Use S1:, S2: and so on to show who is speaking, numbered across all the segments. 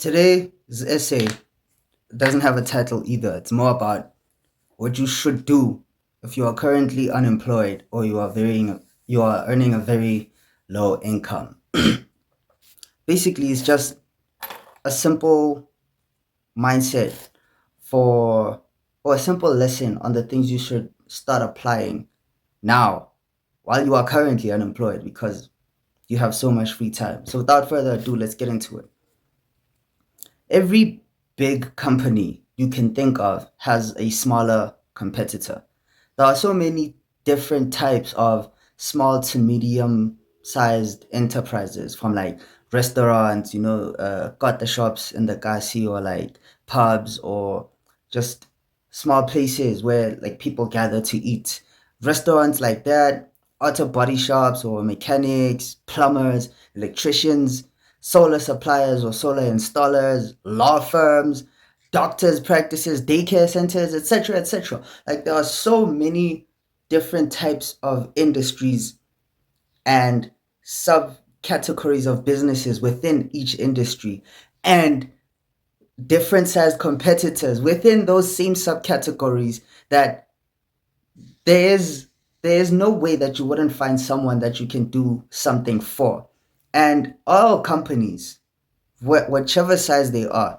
S1: Today's essay doesn't have a title either. It's more about what you should do if you are currently unemployed or you are earning a very low income. Basically, it's just a simple mindset for or a simple lesson on the things you should start applying now while you are currently unemployed because you have so much free time. So without further ado, let's get into it. Every big company you can think of has a smaller competitor. There are so many different types of small to medium sized enterprises from like restaurants, got the shops in the Kasi or like pubs or just small places where like people gather to eat. Restaurants like that, auto body shops or mechanics, plumbers, electricians, solar suppliers or solar installers, law firms, doctors' practices, daycare centers, etc., etc. Like there are so many different types of industries and subcategories of businesses within each industry and different sized competitors within those same subcategories that there is there is no way that you wouldn't find someone that you can do something for. And all companies, whichever size they are,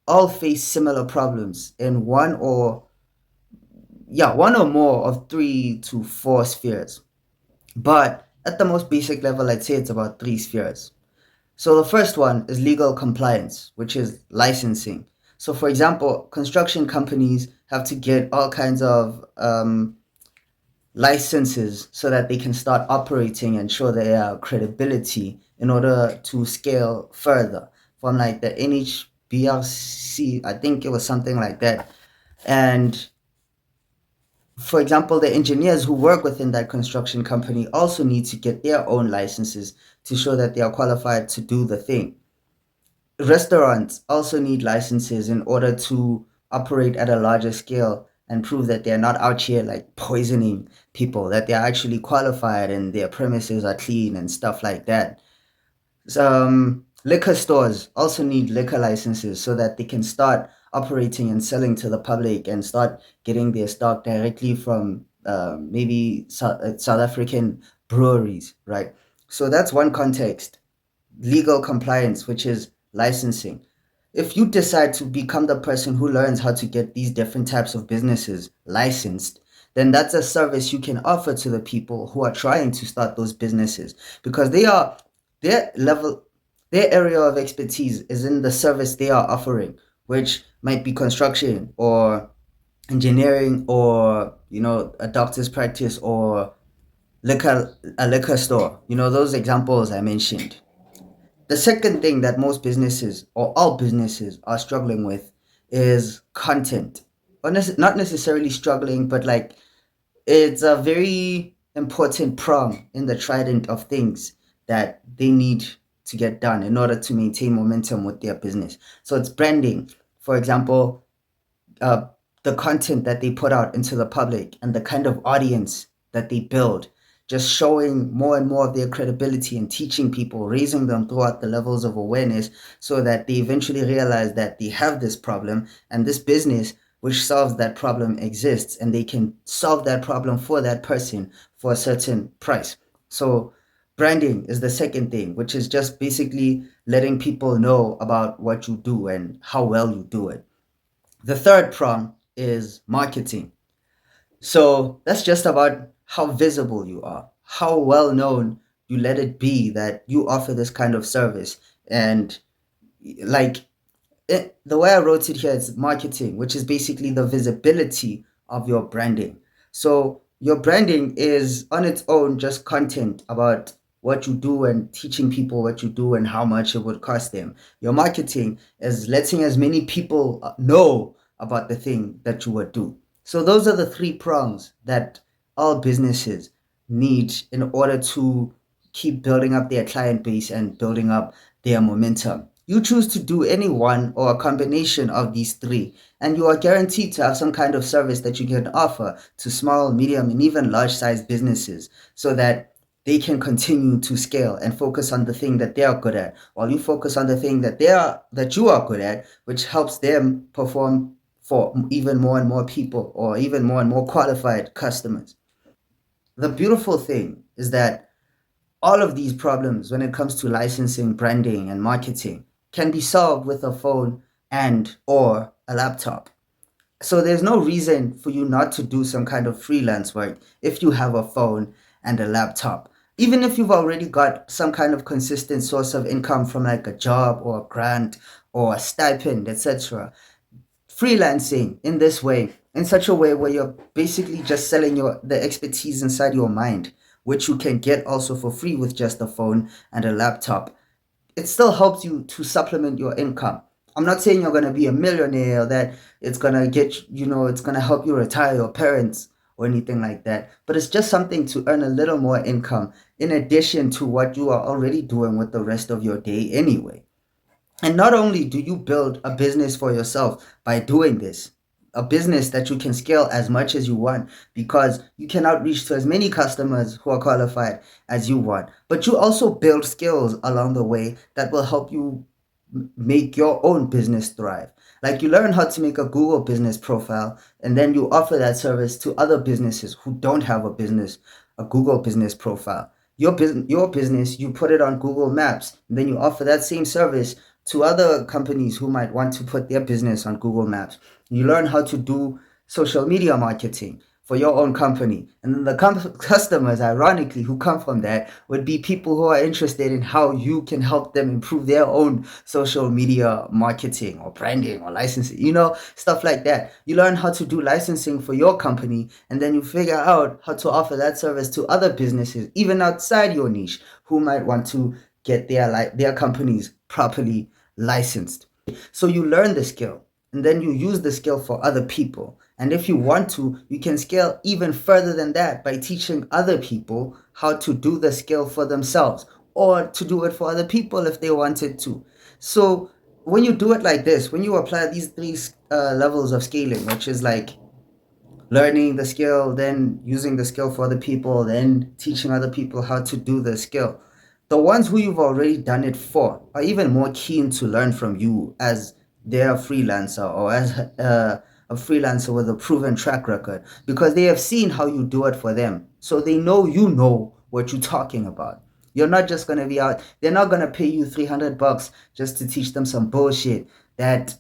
S1: all face similar problems in one or more of 3 to 4 spheres. But at the most basic level, I'd say it's about 3 spheres. So the first one is legal compliance, which is licensing. So, for example, construction companies have to get all kinds of licenses so that they can start operating and show their credibility in order to scale further from like the NHBRC, I think it was something like that. And for example, the engineers who work within that construction company also need to get their own licenses to show that they are qualified to do the thing. Restaurants also need licenses in order to operate at a larger scale and prove that they're not out here like poisoning people, that they're actually qualified and their premises are clean and stuff like that. Liquor stores also need liquor licenses so that they can start operating and selling to the public and start getting their stock directly from maybe South African breweries, right? So that's one context. Legal compliance, which is licensing. If you decide to become the person who learns how to get these different types of businesses licensed, then that's a service you can offer to the people who are trying to start those businesses because their level their area of expertise is in the service they are offering, which might be construction or engineering or a doctor's practice or a liquor store. Those examples I mentioned. The second thing that most businesses or all businesses are struggling with is content. Or not necessarily struggling, but like it's a very important prong in the trident of things that they need to get done in order to maintain momentum with their business. So it's branding, for example, uh, the content that they put out into the public and the kind of audience that they build, just showing more and more of their credibility and teaching people, raising them throughout the levels of awareness so that they eventually realize that they have this problem and this business which solves that problem exists and they can solve that problem for that person for a certain price. So branding is the second thing, which is just basically letting people know about what you do and how well you do it. The third prong is marketing. So that's just about how visible you are, how well known you let it be that you offer this kind of service. And like the way I wrote it here is marketing, which is basically the visibility of your branding. So your branding is on its own just content about what you do and teaching people what you do and how much it would cost them. Your marketing is letting as many people know about the thing that you would do. So those are the 3 prongs that all businesses need in order to keep building up their client base and building up their momentum. You choose to do any one or a combination of these three, and you are guaranteed to have some kind of service that you can offer to small, medium, and even large sized businesses so that they can continue to scale and focus on the thing that they are good at, while you focus on the thing that you are good at, which helps them perform for even more and more people, or even more and more qualified customers. The beautiful thing is that all of these problems, when it comes to licensing, branding, and marketing, can be solved with a phone and or a laptop. So there's no reason for you not to do some kind of freelance work if you have a phone and a laptop. Even if you've already got some kind of consistent source of income from like a job or a grant or a stipend, etc. Freelancing in this way, in such a way where you're basically just selling the expertise inside your mind, which you can get also for free with just a phone and a laptop, it still helps you to supplement your income. I'm not saying you're going to be a millionaire, or that it's going to it's going to help you retire your parents or anything like that. But it's just something to earn a little more income in addition to what you are already doing with the rest of your day anyway. And not only do you build a business for yourself by doing this, a business that you can scale as much as you want, because you can outreach to as many customers who are qualified as you want, but you also build skills along the way that will help you make your own business thrive. Like, you learn how to make a Google business profile, and then you offer that service to other businesses who don't have a Google business profile. Your business, you put it on Google Maps, and then you offer that same service to other companies who might want to put their business on Google Maps. You learn how to do social media marketing for your own company. And then the customers, ironically, who come from that would be people who are interested in how you can help them improve their own social media marketing or branding or licensing, stuff like that. You learn how to do licensing for your company, and then you figure out how to offer that service to other businesses, even outside your niche, who might want to get their companies properly licensed. So you learn the skill, and then you use the skill for other people. And if you want to, you can scale even further than that by teaching other people how to do the skill for themselves, or to do it for other people if they wanted to. So when you do it like this, when you apply these three levels of scaling, which is like learning the skill, then using the skill for other people, then teaching other people how to do the skill, the ones who you've already done it for are even more keen to learn from you as their freelancer, or as a freelancer with a proven track record, because they have seen how you do it for them. So they know you know what you're talking about. You're not just going to be out, they're not going to pay you $300 just to teach them some bullshit that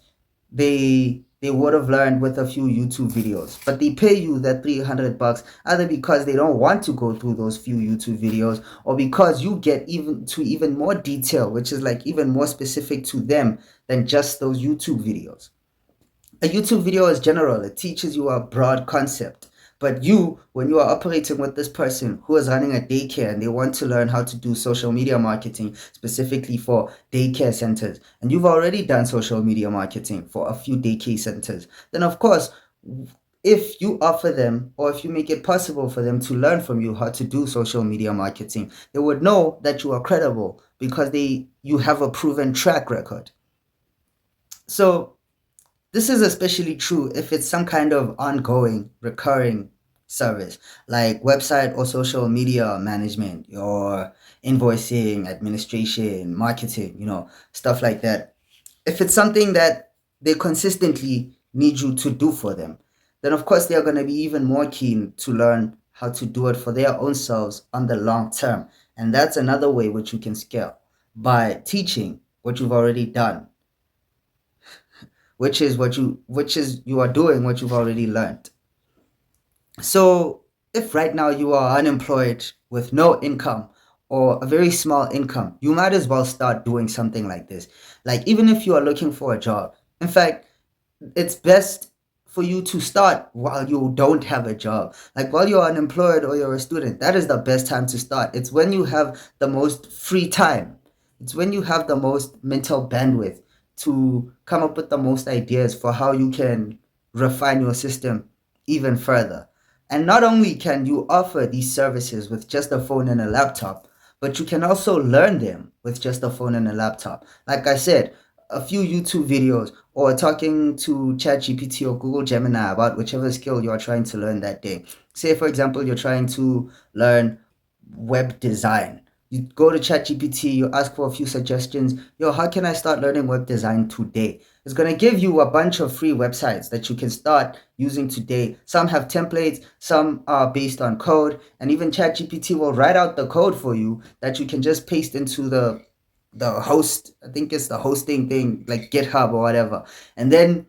S1: they would have learned with a few YouTube videos. But they pay you that $300 either because they don't want to go through those few YouTube videos, or because you get even more detail, which is like even more specific to them than just those YouTube videos. A YouTube video is general, it teaches you a broad concept. But you, when you are operating with this person who is running a daycare and they want to learn how to do social media marketing specifically for daycare centers, and you've already done social media marketing for a few daycare centers, then of course, if you offer them, or if you make it possible for them to learn from you how to do social media marketing, they would know that you are credible because you have a proven track record. So this is especially true if it's some kind of ongoing, recurring service, like website or social media management, or invoicing, administration, marketing, stuff like that. If it's something that they consistently need you to do for them, then of course they are going to be even more keen to learn how to do it for their own selves on the long term. And that's another way which you can scale, by teaching what you've already done, which is you are doing what you've already learned. So if right now you are unemployed with no income, or a very small income, you might as well start doing something like this. Like, even if you are looking for a job, in fact, it's best for you to start while you don't have a job. Like, while you're unemployed or you're a student, that is the best time to start. It's when you have the most free time. It's when you have the most mental bandwidth to come up with the most ideas for how you can refine your system even further. And not only can you offer these services with just a phone and a laptop, but you can also learn them with just a phone and a laptop. Like I said, a few YouTube videos, or talking to ChatGPT or Google Gemini about whichever skill you're trying to learn that day. Say, for example, you're trying to learn web design. You go to ChatGPT, you ask for a few suggestions. Yo, how can I start learning web design today? It's going to give you a bunch of free websites that you can start using today. Some have templates, some are based on code, and even ChatGPT will write out the code for you that you can just paste into the host. I think it's the hosting thing, like GitHub or whatever. And then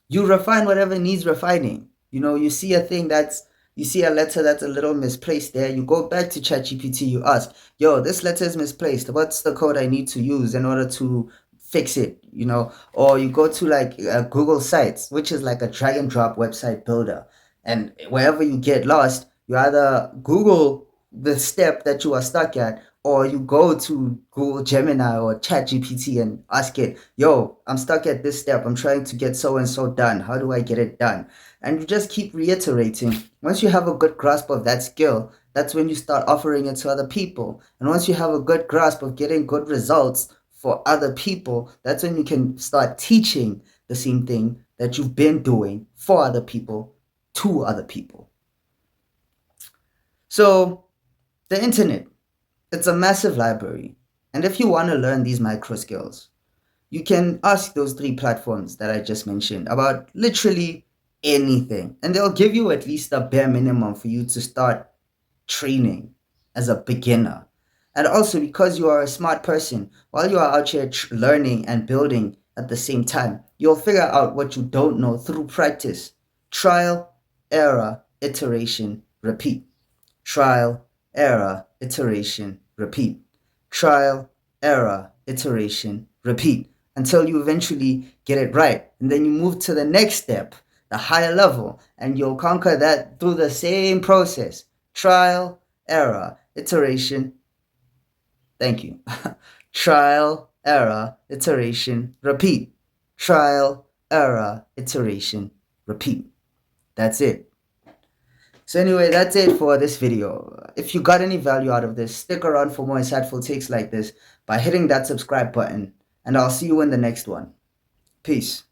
S1: you refine whatever needs refining. You see a thing you see a letter that's a little misplaced there. You go back to ChatGPT, you ask, yo, this letter is misplaced. What's the code I need to use in order to fix it? Or you go to like Google Sites, which is like a drag and drop website builder. And wherever you get lost, you either Google the step that you are stuck at, or you go to Google Gemini or ChatGPT and ask it, yo, I'm stuck at this step. I'm trying to get so and so done. How do I get it done? And you just keep reiterating. Once you have a good grasp of that skill, that's when you start offering it to other people. And once you have a good grasp of getting good results for other people, that's when you can start teaching the same thing that you've been doing for other people to other people. So, the internet, it's a massive library. And if you want to learn these micro skills, you can ask those three platforms that I just mentioned about literally anything. And they'll give you at least a bare minimum for you to start training as a beginner. And also, because you are a smart person, while you are out here learning and building at the same time, you'll figure out what you don't know through practice. Trial, error, iteration, repeat. Trial, error, iteration, repeat. Trial, error, iteration, repeat until you eventually get it right. And then you move to the next step, the higher level, and you'll conquer that through the same process. Trial, error, iteration. Thank you. Trial, error, iteration, repeat. Trial, error, iteration, repeat. That's it. So anyway, that's it for this video. If you got any value out of this, stick around for more insightful takes like this by hitting that subscribe button, and I'll see you in the next one. Peace.